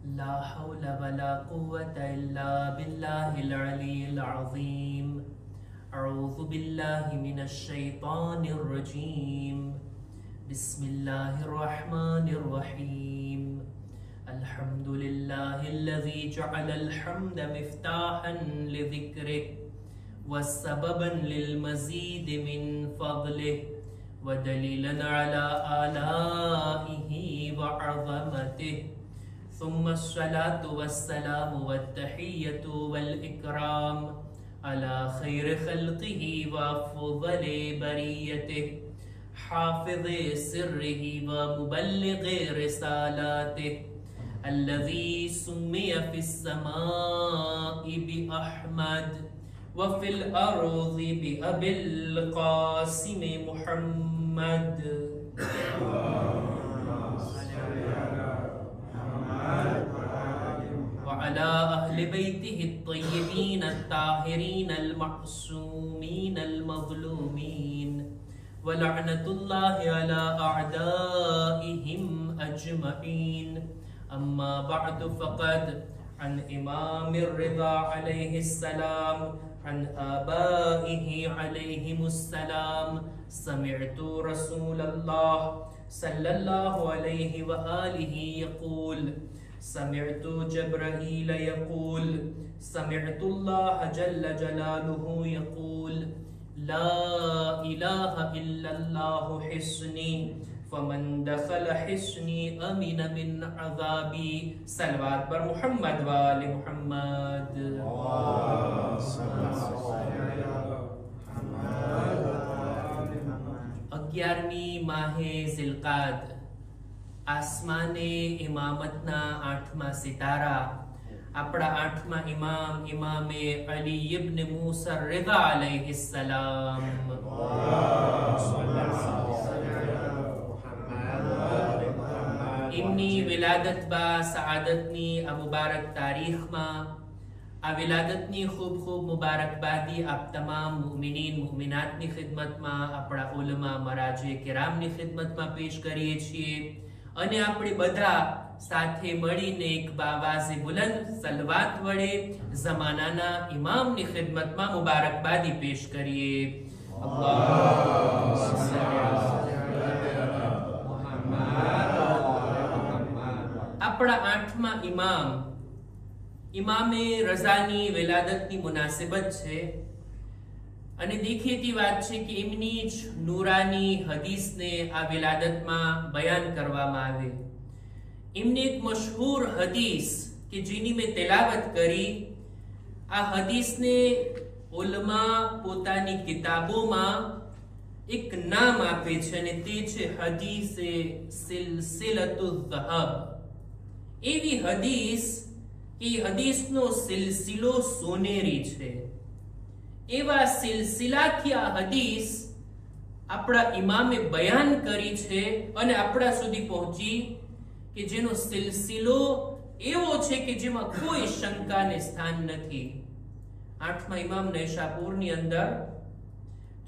لا حول ولا قوة إلا بالله العلي العظيم. أعوذ بالله من الشيطان الرجيم. بسم الله الرحمن الرحيم. الحمد لله الذي جعل الحمد مفتاحا لذكره وسببا للمزيد من فضله ودليلا على آلائه وعظمته. ثم الصلاة والسلام والتحية والإكرام على خير خلقه وأفضل بريته حافظ سره ومبلغ رسالاته الذي سمي في السماء بأحمد وفي الأرض بأبي القاسم محمد. وعلى أهل بيته الطيبين الطاهرين المعصومين المظلومين ولعنة الله على أعدائهم أجمعين. أما بعد فقد عن إمام الرضا عليه السلام عن آبائه عليهم السلام سمعت رسول الله صلى الله عليه وآله يقول: سمعت جبرائيل يقول: سمعت الله جل جلاله يقول: لا إله إلا الله حصني فمن دخل حصني أمن من عذابي. सलवात पर मोहम्मद वाले मोहम्मद. 11મી માહે ઝિલકાદ આસમાને ઇમામતના 8મા સિતારા આપણા 8મા ઇમામ ઇમામે અલી ઇબ્ન મૂસા રિઝા અલૈહિસ્સલામ. એમની વિલાદત બા સઆદતની આ મુબારક તારીખમાં આ વિલાદતની ખૂબ ખૂબ મુબારકબાદી આપ તમામ મુમિનીન મુમિનાતની ખિદમતમાં આપણા ઉલમા મરાજે કિરામની ખિદમતમાં પેશ કરીએ છીએ અને આપણે બધા સાથે મળીને એક બાવાઝે બુલંદ સલવાત વડે ઝમાનાના ઇમામની ખિદમતમાં મુબારકબાદી પેશ કરીએ. અલ્લાહુમ્મા સલ્લી અલા મુહમ્મદ. આપણા 8મા ઇમામ ઇમામે રઝાની વિલાદતની મુનાસિબત છે અને દેખીતી વાત છે કે એમની જ નૂરાની હદીસને આ વિલાદતમાં બયાન કરવામાં આવે. એમની એક મશહૂર હદીસ કે જેની મેં તિલાવત કરી, આ હદીસને ઉલમા પોતાની કિતાબોમાં એક નામ આપે છે અને તે છે હદીસે સિલસિલતુઝ ઝહબ. એવી હદીસ કે હદીસનો સિલસિલો સોનેરી છે. એવા સિલસિલાથી આ હદીસ આપણા ઇમામે બયાન કરી છે અને આપણા સુધી પહોંચી કે જેનો સિલસિલો એવો છે કે જેમાં કોઈ શંકાને સ્થાન નથી. 8મા ઇમામ નૈશાપુરની અંદર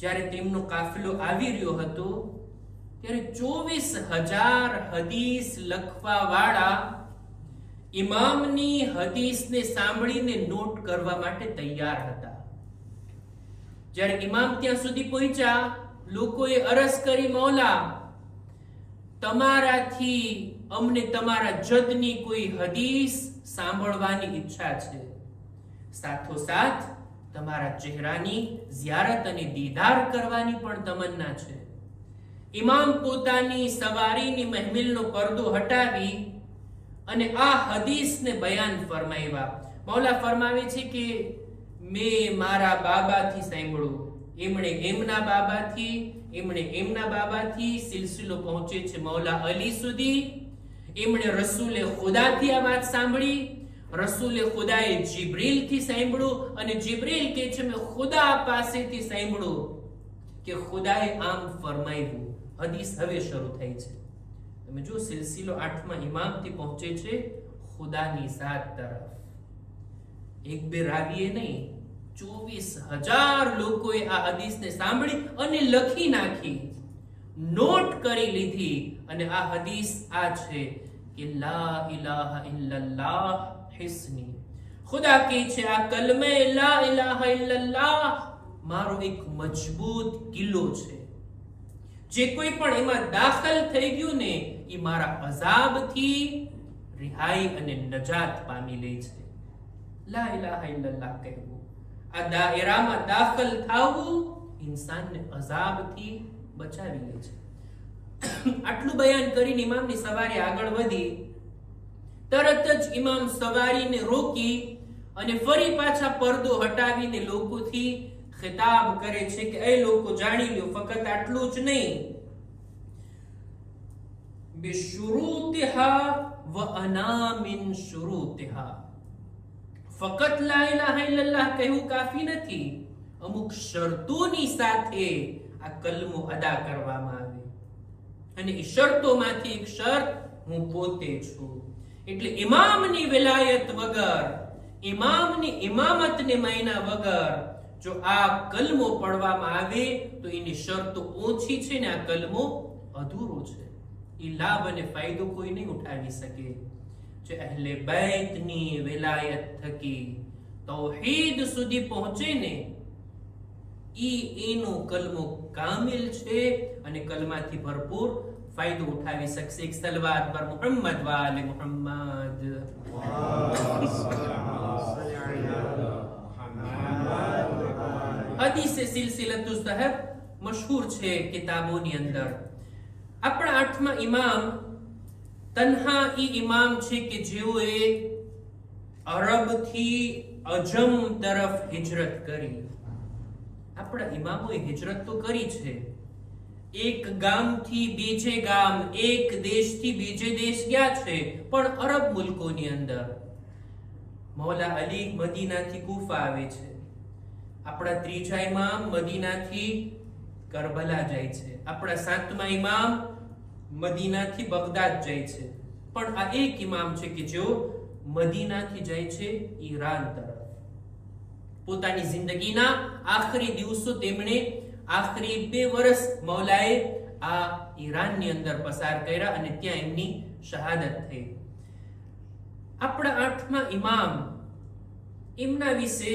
જ્યારે તેમનો કાફિલો આવી રહ્યો હતો ત્યારે 24,000 હદીસ લખવા વાળા ઇમામની હદીસને સાંભળીને નોટ કરવા માટે તૈયાર હતા. જ્યારે ઇમામ ત્યાં સુધી પહોંચ્યા, લોકોએ અરજ કરી, મૌલા, તમારાથી અમને તમારા જદની કોઈ હદીસ સાંભળવાની ઈચ્છા છે, સાથોસાથ તમારા ચહેરાની ઝિયારત અને દીદાર કરવાની પણ તમન્ના છે. ઇમામ પોતાની સવારીની મહેમિલનો પડદો હટાવી અને આ હદીસને બયાન ફરમાવ્યા. મૌલા ફરમાવે છે કે મેં મારા બાબાથી સાંભળ્યું, એમણે એમના બાબાથી, એમણે એમના બાબાથી, સિલસિલો પહોંચે છે મૌલા અલી સુધી. એમણે રસૂલે ખુદાથી આ વાત સાંભળી, રસૂલે ખુદાએ જિબ્રીલથી સાંભળ્યું અને જિબ્રીલ કહે છે મેં ખુદા પાસેથી સાંભળ્યું કે ખુદાએ આમ ફરમાવ્યું. હદીસ હવે શરૂ થઈ છે. તમે જો સિલસિલો 8મા ઇમામથી પહોંચે છે ખુદાની ઝાત તરફ. એક બે રાવીએ નહીં, 24,000 લોકોએ આ હદીસને સાંભળી અને લખી નાખી, નોટ કરી લીધી. અને આ હદીસ આ છે કે લા ઇલાહા ઇલ્લલ્લાહ હિસ્ની. ખુદા કહે છે આ કલમે લા ઇલાહા ઇલ્લલ્લાહ મારો એક મજબૂત કિલ્લો છે. જે કોઈ પણ એમાં દાખલ થઈ ગયું ને એ મારા અઝાબથી રિહાઈ અને નજાત પામી લે છે. લા ઇલાહા ઇલ્લલ્લાહ કહેવું, આ દાયરામાં દાખલ થવું ઇન્સાનને અઝાબથી બચાવી લે છે. આટલું બયાન કરીને ઇમામની સવારી આગળ વધી. તરત જ ઇમામ સવારીને રોકી અને ફરી પાછા પડદો હટાવીને લોકોથી ખિતાબ કરે છે કે એ લોકો જાણી લ્યો, ફક્ત આટલું જ નહીં, બિશુરૂતિહા વ અના મિન શુરૂતિહા. ફક્ત લા ઇલાહા ઇલ્લલ્લાહ કહેવું કાફી નથી, અમુક શરતોની સાથે આ કલમો અદા કરવામાં આવે. અને એ શરતોમાંથી એક શરત હું પોતે છું. એટલે ઇમામની વિલાયત વગર, ઇમામની ઇમામતને માયના વગર જો આ કલમો પડવામાં આવે તો એની શરતો ઓછી છે ને આ કલમો અધૂરો છે. એ લાભ અને ફાયદો કોઈ નહીં ઉઠાવી શકે. જે અહેલે બેતની વિલાયત થકી તૌહીદ સુધી પહોંચે ને એનો કલમો કામિલ છે અને કલમાથી ભરપૂર ફાયદો ઉઠાવી શકશે. એક સલવાત પર મુહમ્મદ વાલે મુહમ્મદ. હદીસ સિલસિલતુ સાહેબ મશહૂર છે કિતાબોની અંદર. આપણા 8મા ઇમામ તન્હા ઇમામ છે કે જેઓએ અરબથી અજમ તરફ હિજરત કરી. આપણા ઇમામોએ હિજરત તો કરી છે, એક ગામથી બીજે ગામ, એક દેશથી બીજે દેશ ગયા છે, પણ અરબ મુલ્કોની અંદર. મૌલા અલી મદીનાથી કૂફા આવે છે. આપણા 3જા ઇમામ મદીનાથી કરબલા જાય છે. આપણા 7મા ઇમામ મદીનાથી બગદાદ જાય છે. પણ આ એક ઇમામ છે કે જેઓ મદીનાથી જાય છે ઈરાન તરફ. પોતાની જિંદગીના આખરી દિવસો તેમણે આખરી 2 વર્ષ મૌલાએ આ ઈરાનની અંદર પસાર કર્યા અને ત્યાં એમની શહાદત થઈ. આપણા 8મા ઇમામ, એમના વિશે,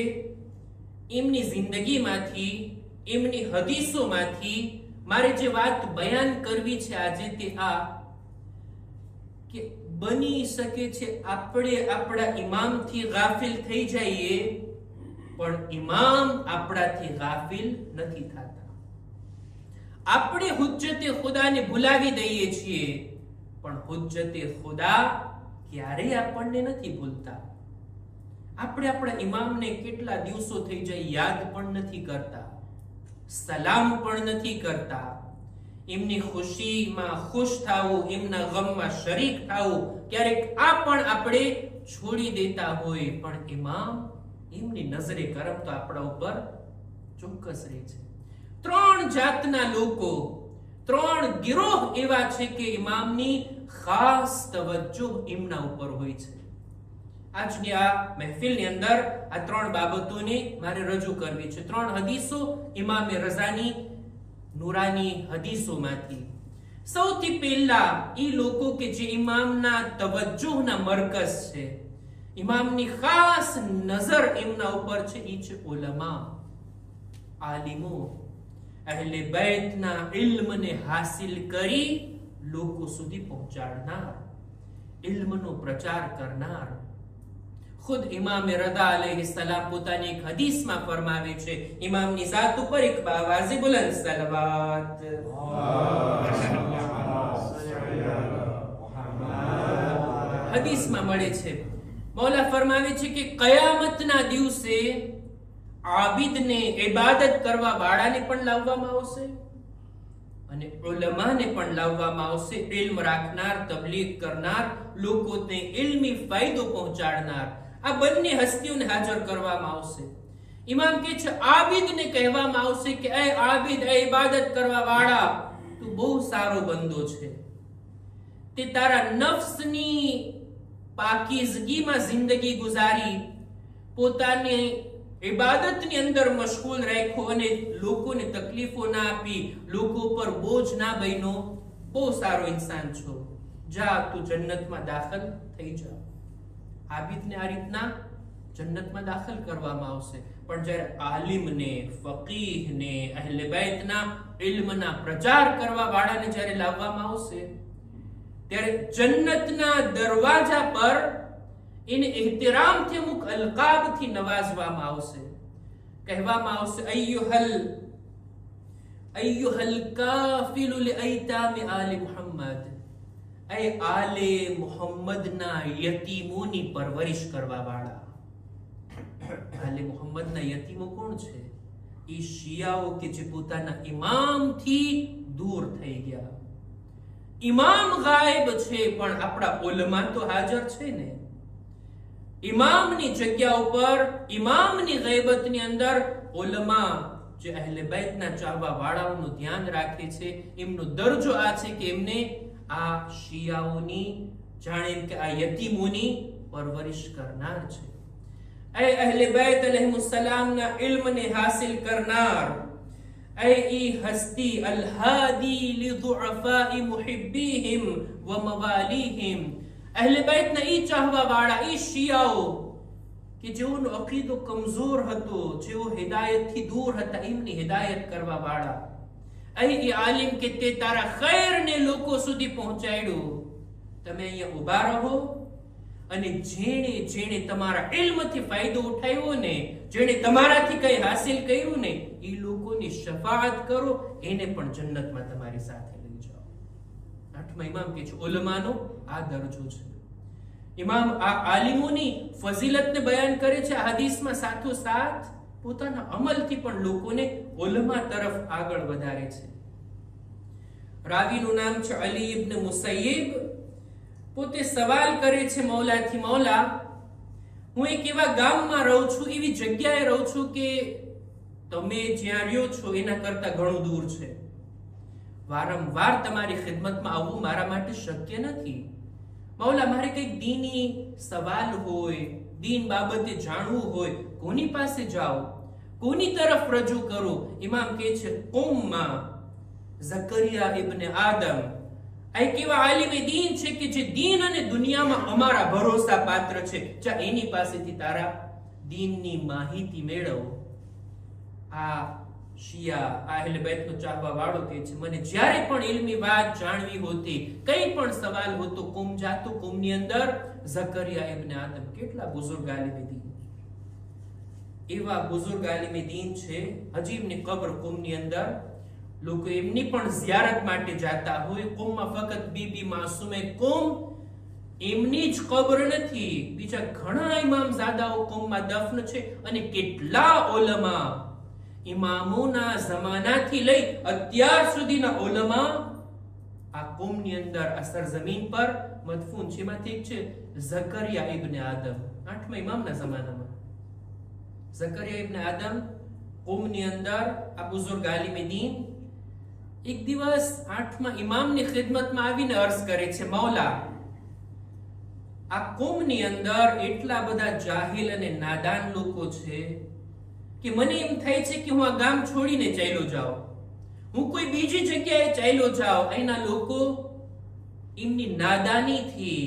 એમની જિંદગીમાંથી, એમની હદીસોમાંથી મારે જે વાત બયાન કરવી છે આજે તે આ કે બની શકે છે આપણે આપણા ઇમામથી ગાફિલ થઈ જઈએ, પણ ઇમામ આપણાથી ગાફિલ નથી થતા. આપણે હુજ્જતે ખુદાને ભૂલાવી દઈએ છીએ, પણ હુજ્જતે ખુદા ક્યારેય આપણને નથી ભૂલતા. આપણે આપણા ઇમામને કેટલા દિવસો થઈ જાય યાદ પણ નથી કરતા, સલામ પણ નથી કરતા. એમની ખુશીમાં ખુશ થાવું, એમના ગમમાં શરીક થાવું, ક્યારેક આ પણ આપણે છોડી દેતા હોય, પણ ઇમામ એમની નજરે કરમ તો આપણા ઉપર ચોક્કસ રહે છે. 3 જાતના લોકો, 3 ગિરોહ એવા છે કે ઇમામની ખાસ તવજ્જો એમના ઉપર હોય છે. આજની આ મહેફિલની અંદર આ 3 બાબતોને મારે રજૂ કરવી છે. 3 હદીસો ઇમામે રઝાની નૂરાની હદીસોમાંથી. સૌથી પહેલા એ લોકો કે જે ઇમામના તવજ્જોના મરકઝ છે, ઇમામની ખાસ નજર એમના ઉપર છે, એ છે ઉલમા, આલિમો, અહેલે બેતના ઇલ્મને હાસિલ કરી લોકો સુધી પહોંચાડનાર, ઇલ્મનો પ્રચાર કરનાર. ખુદ ઇમામે રદા અલૈહિ સલામ પોતાની એક હદીસમાં ફરમાવે છે, ઇમામની ઝાત ઉપર એક બાવાઝે બુલંદ સલવાત. હદીસમાં મળે છે, મૌલા ફરમાવે છે કે કયામતના દિવસે આબિદને ઇબાદત કરવા વાળાને પણ લાવવામાં આવશે અને ઉલમાને પણ લાવવામાં આવશે. ઇલ્મ રાખનાર, તબલીગ કરનાર, લોકોને ઇલ્મી ફાયદો પહોંચાડનાર, આ બંને હસ્તીઓને હાજર કરવામાં આવશે. ઇમામ કહે છે આબિદને કહેવામાં આવશે કે એ આબિદ, એ ઇબાદત કરવા વાળા, તું બહુ સારો બંદો છે, તે તારા નફ્સની પાકીઝગીમાં જિંદગી ગુજારી, પોતાની ઇબાદતની અંદર મશગુલ રાખ્યો અને લોકોને તકલીફો ના આપી, લોકો પર બોજ ના બન્યો, બહુ સારો ઇન્સાન છો. જા તું જન્નતમાં દાખલ થઈ જા. આબિદને આ રીતના જન્નતમાં દાખલ કરવામાં આવશે. પણ જ્યારે આલિમને, ફકીહને, અહેલે બેતના ઇલ્મના પ્રચાર કરવા વાળાને જ્યારે લાવવામાં આવશે ત્યારે જન્નતના દરવાજા પર એને એહતરામથી અમુક અલકાબથી નવાજવામાં આવશે. કહેવામાં આવશે અય્યુહલ કાફિલુ લિઅયતામિ આલિ મુહમ્મદ, એ આલે મુહમ્મદના યતીમોની પરવરિશ કરવા વાળા. આલે મુહમ્મદના યતીમો કોણ છે? એ શિયાઓ કે જે પોતાના ઇમામથી દૂર થઈ ગયા. ઇમામ ગાયબ છે પણ આપણા ઉલમા તો હાજર છે ને. ઇમામની જગ્યા ઉપર, ઇમામની ગૈબતની અંદર ઉલમા જે અહેલે બેતના ચાહવા વાળાઓનું ધ્યાન રાખે છે, એમનો દરજ્જો આ છે કે એમને આ શિયાઓની, જાણે કે આ યતીમોની પરવરિશ કરનાર છે. એ અહેલે બેત અલૈહિસ્સલામના ઇલ્મને હાસિલ કરનાર, એ હસ્તી અલ-હાદી લિદુઅફાઈ મુહિબ્બીહિમ વ મવાલીહિમ, અહેલે બેતના ઈ ચાહવા વાળા, ઈ શિયાઓ કે જેઓનો અકીદો કમજોર હતો, જેઓ હિદાયતથી દૂર હતા, એમની હિદાયત કરવા વાળા. અહીં એ આલિમ કે તે તારા ખૈરને લોકો સુધી પહોંચાડ્યું. તમે અહીંયા ઊભા રહો અને જેણે જેણે તમારા ઇલ્મથી ફાયદો ઉઠાવ્યો ને, જેણે તમારાથી કઈ હાસિલ કર્યું ને, એ લોકોની શફાઅત કરો, એને પણ જન્નતમાં તમારી સાથે લઈ જાઓ. આઠમા ઇમામ કે છે ઉલમાનો આ દરજ્જો છે. ઇમામ આ આલિમોની ફઝીલતને બયાન કરે છે હદીસમાં, સાથોસાથ પોતાના અમલથી પણ લોકોને ઉલમા તરફ આગળ વધારે છે. રાવીનું નામ છે અલી ઇબ્ન મુસૈયબ. પોતે સવાલ કરે છે મૌલાથી, મૌલા, હું એક એવા ગામમાં રહું છું, એવી જગ્યાએ રહું છું કે તમે જ્યાં રહ્યો છો એના કરતા ઘણું દૂર છે. વારંવાર તમારી ખિદમતમાં આવવું મારા માટે શક્ય નથી. મૌલા, મારે કંઈક દીની સવાલ હોય, દીન બાબતે જાણવું હોય, કોની પાસે જાઓ, કોની તરફ રજૂ કરું? ઇમામ કહે છે ઉમ્મા ઝકરિયા ઇબ્ન આદમ. આ કેવા આલિમે દીન છે કે જે દીન અને દુનિયામાં અમારા ભરોસા પાત્ર છે. જા એની પાસેથી તારા દીનની માહિતી મેળવો. આ શિયા અહેલે બેતનો ચાહવા વાળો કહે છે મને જ્યારે પણ ઇલ્મી વાત જાણવી હોતી, કંઈ પણ સવાલ હોતો, કુમ જાતો, કુમની અંદર ઝકરિયા ઇબ્ન આદમ. કેટલા બુઝુર્ગ આલિમે દીન, એવા બુઝુર્ગ આલિમે દીન છે. હજી એમની કબ્ર કુમની અંદર, લોકો એમની પણ ઝિયારત માટે જાતા હોય. કુમમાં ફક્ત બીબી માસુમે કુમ એમની જ કબ્ર નથી, બીજા ઘણા ઇમામઝાદાઓ કુમમાં દફન છે. અને કેટલા ઉલમા, ઇમામોના જમાનાથી લઈ અત્યાર સુધીના ઉલમા આ કુમની અંદર, આ સરજમીન પર મદફૂન છે. એમાંથી એક છે ઝકરિયા ઇબ્ન આદમ, આઠમા ઇમામના જમાનામાં. ઝકરિયા ઇબ્ન આદમ કુમની અંદર આ બુઝુર્ગ આલિમે દીન એક દિવસ આઠમા ઇમામની ખિદમતમાં આવીને અર્ઝ કરે છે, મૌલા, આ કુમની અંદર એટલા બધા જાહિલ અને નાદાન લોકો છે કે મને એમ થાય છે કે હું આ ગામ છોડીને ચાલ્યો જાઉં, હું કોઈ બીજી જગ્યાએ ચાલ્યો જાઉં. અહીંના લોકો એમની નાદાનીથી,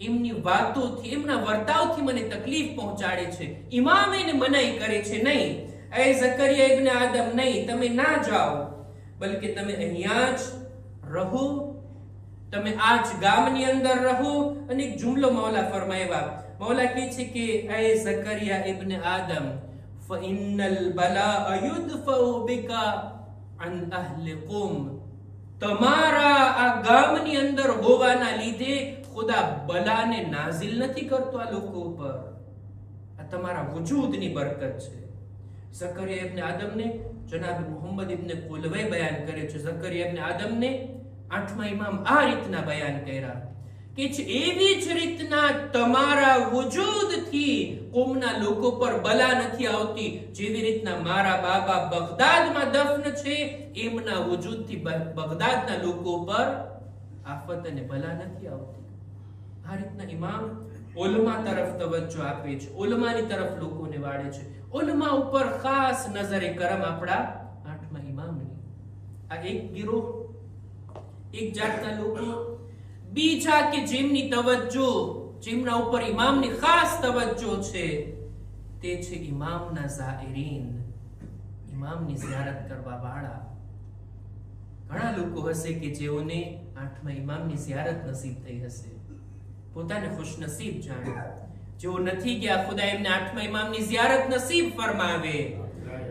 એમની વાતોથી, એમના વર્તાવથી મને તકલીફ પહોંચાડે છે. ઇમામ એને મનાઈ કરે છે, નહીં એ ઝકરિયા ઇબ્ન આદમ, નહીં, તમે ના જાઓ, બલકે તમે અહીંયા જ રહો, તમે આ જ ગામની અંદર રહો. અને એક જુમલો મૌલા ફરમાવ્યા. મૌલા કહે છે કે એ ઝકરિયા ઇબ્ન આદમ, ફઇન્નલ બલાઅ યુદફઉ બિકા અન અહલી કુમ, તમારા આ ગામની અંદર હોવાના લીધે ખુદા બલાને નાઝિલ નથી કરતો આ લોકો ઉપર. આ તમારા વજૂદની બરકત છે. ઝકરિયા ઇબ્ન આદમને જનાબ મુહમ્મદ ઇબ્ન કુલવૈ બયાન કરે છે. ઝકરિયા ઇબ્ન આદમને આઠમા ઇમામ આ રીતના બયાન કર્યા કે એવી જ રીતના તમારા વજૂદથી કોમના લોકો પર બલા નથી આવતી, જેવી રીતના મારા બાબા બગદાદમાં દફન છે, એમના વજૂદથી બગદાદના લોકો પર આફત અને બલા નથી આવતી. આ રીતના ઇમામ ઉલમા તરફ તવજ્જો આપે છે, ઉલમાની તરફ લોકોને વાળે છે. ઉલમા ઉપર ખાસ નજરે કરમ આપણા આઠમા ઇમામની. આ એક ગિરોહ, એક જાતના લોકો બીજા કે જેમની તવજ્જો, જેમના ઉપર ઇમામની ખાસ તવજ્જો છે, તે છે ઇમામના ઝાઇરીન, ઇમામની ઝિયારત કરવા વાળા. ઘણા લોકો હશે કે જેઓને 8મા ઇમામની ઝિયારત નસીબ થઈ હશે, પોતાને ખુશનસીબ જાણે. જેઓ નથી ગયા, ખુદા એમને 8મા ઇમામની ઝિયારત નસીબ ફરમાવે,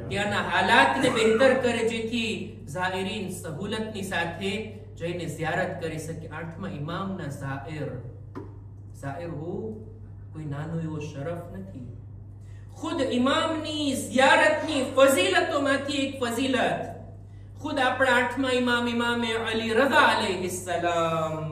ત્યાંના હાલાતને બહેતર કરે, જેથી ઝાઇરીન સહુલતની સાથે જઈને ઝિયારત કરી શકે. 8મા ઇમામના ઝાઇર હોવું કોઈ નાનો એવો શરફ નથી. ખુદ ઇમામની ઝિયારતની ફઝીલતોમાંથી એક ફઝીલત ખુદ આપણા 8મા ઇમામ ઇમામે અલી રઝા અલૈહિસ્સલામ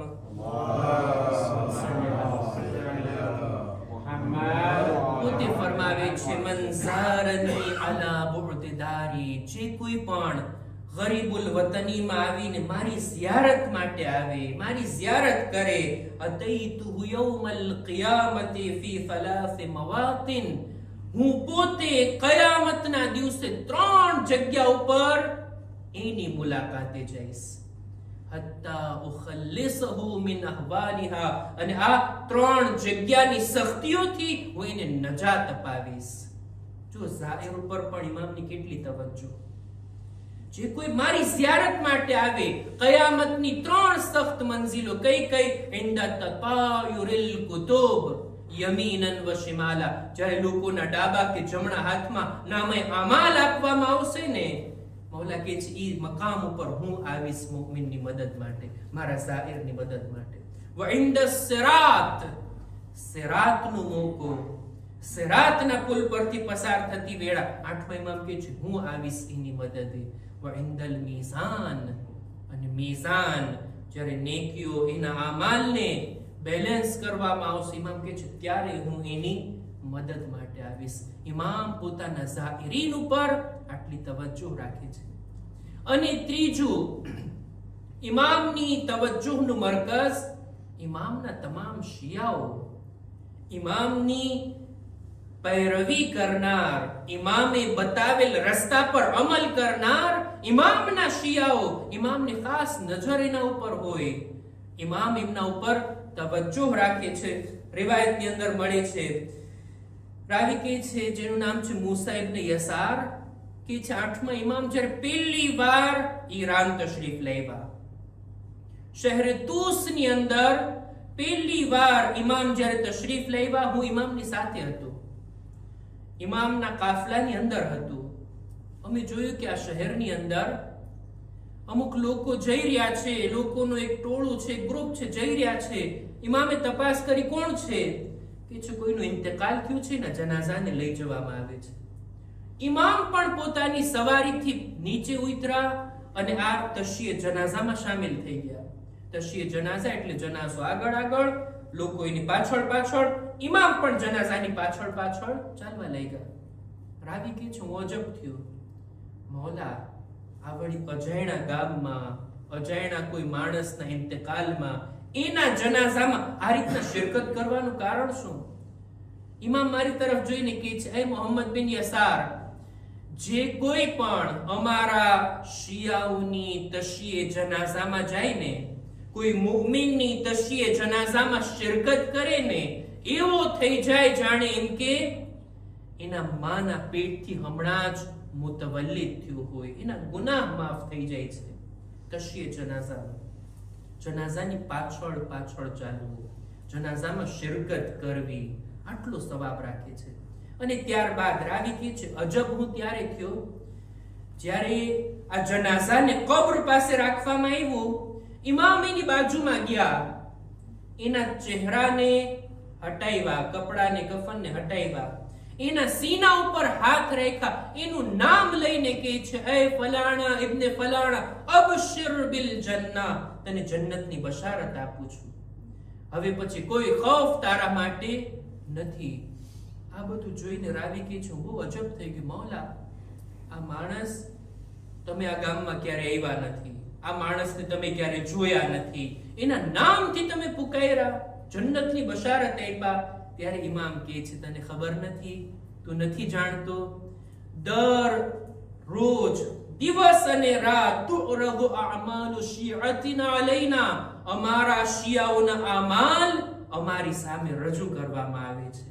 પોતે ફરમાવે છે, મન ઝારની અલા બુઅદદારી, જે કોઈ પણ ગરીબુલ વતનીમાં આવીને મારી ઝિયારત માટે આવે, મારી ઝિયારત કરે, અતૈતુહુ યૌમલ કિયામતી ફી સલાસ મવાતિન, હું પોતે કયામતના દિવસે 3 જગ્યા ઉપર એની મુલાકાતે જઈશ. હત્તા ઉખલ્લિસહુ મિન અહવાલિહા, અને આ 3 જગ્યાની સખ્તીઓથી હું એને નજાત અપાવીશ. જો ઝાઇર ઉપર પણ ઇમામની કેટલી તવજ્જો. જે કોઈ મારી ઝિયારત માટે આવે, કયામતની 3 સખ્ત મંઝિલો કઈ કઈ? ઇન્દા તતાયુરિલ કુતુબ યમીનન વ શિમાલા, જ્યારે લોકોના ડાબા કે જમણા હાથમાં નામે અમાલ આપવામાં આવશે ને, મૌલા કહે છે ઈ મકામ ઉપર હું આવીશ મુઅમિનની મદદ માટે, મારા ઝાઇરની મદદ માટે. વ ઇન્દસ સિરાત, સિરાતનો મોકો, સિરાતના પુલ પરથી પસાર થતી વેળા 8મા ઇમામ કહે છે હું આવીશ એની મદદે. વ ઇન્દલ મીઝાન, અને મીઝાન, જ્યારે નેકીઓ એના આમાલને બેલેન્સ કરવામાં આવશે, ઇમામ કહે છે ત્યારે હું એની મદદ માટે આવીશ. ઇમામ પોતાના ઝાઇરીન ઉપર આટલી તવજ્જો રાખે છે. અને ત્રીજું, ઇમામની તવજ્જોનું મરકઝ ઇમામના તમામ શિયાઓ, ઇમામની પૈરવી કરનાર, ઇમામે બતાવેલ રસ્તા પર અમલ કરનાર ઇમામના શિયાઓ, ઇમામની ખાસ નજર એના ઉપર હોય, ઇમામ એમના ઉપર તવજ્જો રાખે છે. રિવાયતની અંદર મળે છે, રાવી કહે છે જેનું નામ છે મૂસા ઇબ્ન યસાર, કે છે 8મા ઇમામ જ્યારે પહેલી વાર ઈરાન તશરીફ લાવ્યા, શહેર તૂસની અંદર પહેલી વાર ઇમામ જ્યારે તશરીફ લાવ્યા, હું ઇમામની સાથે હતો, ઇમામના કાફલાની અંદર હતું. અમે જોયું કે આ શહેરની અંદર અમુક લોકો જઈ રહ્યા છે, લોકોનું એક ટોળું છે, ગ્રુપ છે, જઈ રહ્યા છે. ઇમામે તપાસ કરી કોણ છે, કે છે કોઈનો ઇન્તકાલ થયું છે ને જનાઝાને લઈ જવામાં આવે છે. ઇમામ પણ પોતાની સવારીથી નીચે ઉતરા અને આ તશીએ જનાઝામાં શામિલ થઈ ગયા. તશીએ જનાઝા એટલે જનાઝો આગળ આગળ, લોકો એની પાછળ પાછળ, ઇમામ પણ જનાઝાની પાછળ પાછળ ચાલવા લાગ્યા. રાવી કહે છે હું અજબ થયો, મૌલા આ વળી અજાણ્યા ગામમાં, અજાણ્યા કોઈ માણસના ઇન્તકાલમાં, એના જનાઝામાં આ રીતના શિરકત કરવાનું કારણ શું? ઇમામ મારી તરફ જોઈને કહે છે, એ મોહમ્મદ બિન યસાર, જે કોઈ પણ અમારા શિયાઓની તશીએ જનાઝામાં જાય ને, કોઈ મુઅમિનની તશીએ જનાઝામાં શિરકત કરે ને, એવો થઈ જાય જાણે એમ કે એના માના પેટથી હમણાં જ મુતવલ્લિદ થયું હોય, એના ગુનાહ માફ થઈ જાય છે. તશીએ જનાઝામાં, જનાઝાની પાછળ પાછળ ચાલવું, જનાઝામાં શિરકત કરવી, આટલો સવાબ રાખે છે. અને ત્યારબાદ રાવી કહે છે અજબ હું ત્યારે થયો જ્યારે આ જનાઝાને કબ્ર પાસે રાખવામાં આવ્યું, ઇમામ એની બાજુમાં ગયા, એના ચહેરાને હટાવ્યા, કપડાને કફનને હટાવ્યા, એના સીના ઉપર હાથ રાખ્યા, એનું નામ લઈને કહે છે એ ફલાણા ઇબ્ને ફલાણા, અબશિર બિલ જન્નah, તને જન્નતની બશારત આપું છું, હવે પછી કોઈ ખૌફ તારા માટે નથી. આ બધું જોઈને રાવી કહે છે બહુ અજબ થઈ ગયું, મૌલા આ માણસ તમે આ ગામમાં ક્યારે આવ્યા નથી, આ માણસને તમે ક્યારે જોયા નથી, એના નામથી તમે પુકાર્યા, જન્નતની બશારત આપ્યા. ત્યારે ઇમામ કહે છે તને ખબર નથી, તું નથી જાણતો, દર રોજ દિવસ અને રાત તુરદુ અમાલુ શિઅતિના અલૈના, અમારા શિયાઓના અમાલ અમારી સામે રજૂ કરવામાં આવે છે.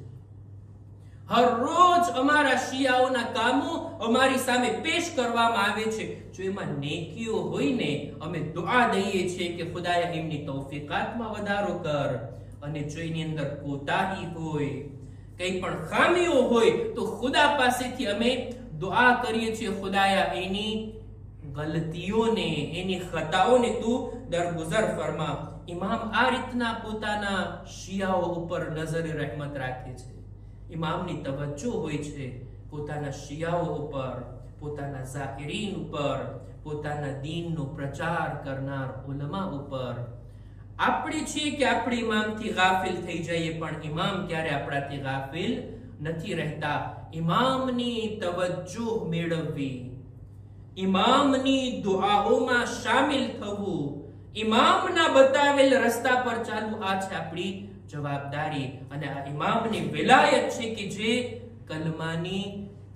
હરરોજ અમારા શિયાઓના કામો અમારી સામે પેશ કરવામાં આવે છે. જો એમાં નેકીઓ હોય ને, અમે દુઆ દઈએ છીએ કે ખુદાયા એમની તૌફીકાતમાં વધારો કર, અને જો એની અંદર કોતાહી હોય, કંઈ પણ ખામીઓ હોય, તો ખુદા પાસેથી અમે દુઆ કરીએ છીએ, ખુદાયા એની ગલતીઓને, એની ખતાઓને તું દરગુજર ફરમા. ઇમામ આ રીતના પોતાના શિયાઓ ઉપર નજરે રહેમત રાખે છે. ઇમામની તવજ્જો હોય છે પોતાના શિયાઓ ઉપર, પોતાના ઝાકિરીન ઉપર, પોતાના દીનનો પ્રચાર કરનાર ઉલમા ઉપર. આપણે છીએ કે આપણે ઇમામથી ગાફિલ થઈ જઈએ, પણ ઇમામ ક્યારે આપણાથી ગાફિલ નથી રહેતા. ઇમામની તવજ્જો મેળવવી, ઇમામની દુઆઓમાં શામિલ થવું, ઇમામના બતાવેલ રસ્તા પર ચાલવું, આ છે આપણી જવાબદારી. અને આ ઇમામની વિલાયત છે કે જે કલમાની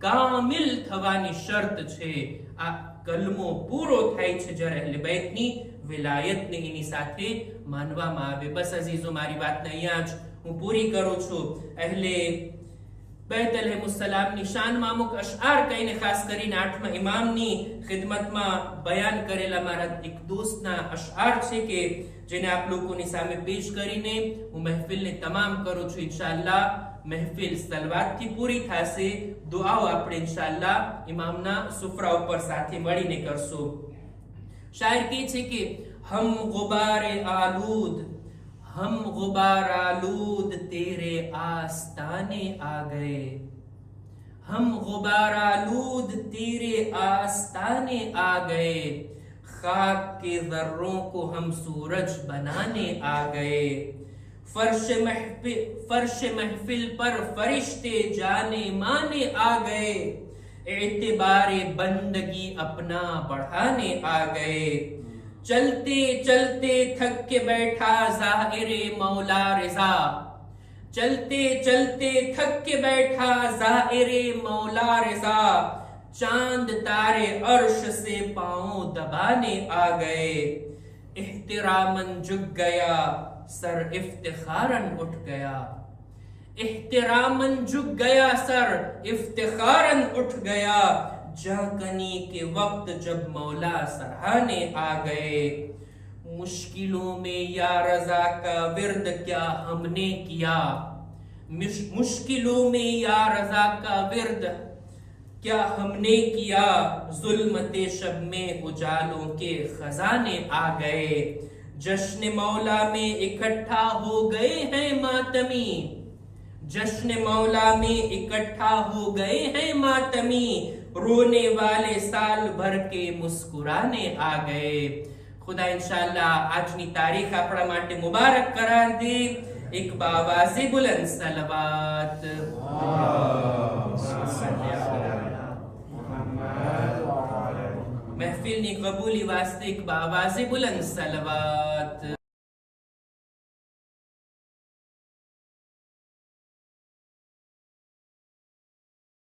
કામિલ થવાની શરત છે. આ કલમો પૂરો થાય છે જ્યારે અહલે બેતની વિલાયતને એની સાથે માનવામાં આવે. બસ અઝીઝો, મારી વાતને અહીંયા જ હું પૂરી કરું છું. અહલે બેત અલૈહિસ્સલામની શાનમાં અમુક અશઆર કહીને ખાસ કરીને 8મા ઇમામની ખિદમતમાં બયાન કરેલા મારા એક દોસ્તના અશઆર છે કે જેને આપ લોકોની સામે પેશ કરીને હું મહેફિલને તમામ કરું છું. ઇન્શાઅલ્લાહ મહેફિલ સલવાતથી પૂરી થશે. દુઆઓ આપણે ઇન્શાઅલ્લાહ ઇમામના સુફરા ઉપર સાથે મળીને કરશું. શાયર કહે છે કે હમ ગુબારે આલૂદ, हम गुबार आलूद तेरे आस्ताने आ गए, हम गुबार आलूद तेरे आस्ताने आ गए, खाक के जर्रों को हम सूरज बनाने आ गए, फर्श महफिल पर फरिश्ते जाने माने आ गए, एतबारे बंदगी अपना बढ़ाने आ गए, चलते चलते थक के बैठा ज़ाहिरे मौला रिज़ा, चलते चलते थक के बैठा ज़ाहिरे मौला रिज़ा, चांद तारे अर्श से पांव दबाने आ गए, इह्तिरामन झुक गया सर इफ्तिखारन उठ गया, इह्तिरामन झुक गया सर इफ्तिखारन उठ गया, जागने के वक्त जब मौला सराहने आ गए, मुश्किलों में या रजा का विर्द क्या हमने किया, मुश्किलों में या रजा का विर्द क्या हमने किया, जुल्मते शब में उजालों के खजाने आ गए, जश्न मौला में इकट्ठा हो गए हैं मातमी, जश्न मौला में इकट्ठा हो गए हैं मातमी, रोने वाले साल भर के मुस्कुराने आ गए. खुदा इंशाअल्लाह આજની તારીખ આપણા માટે મુબારક કરાર દે. એક બાવાઝે બુલંદ સલવાત. મહેફિલની કબૂલી વાસ્તે એક બાવાઝે બુલંદ સલવાત.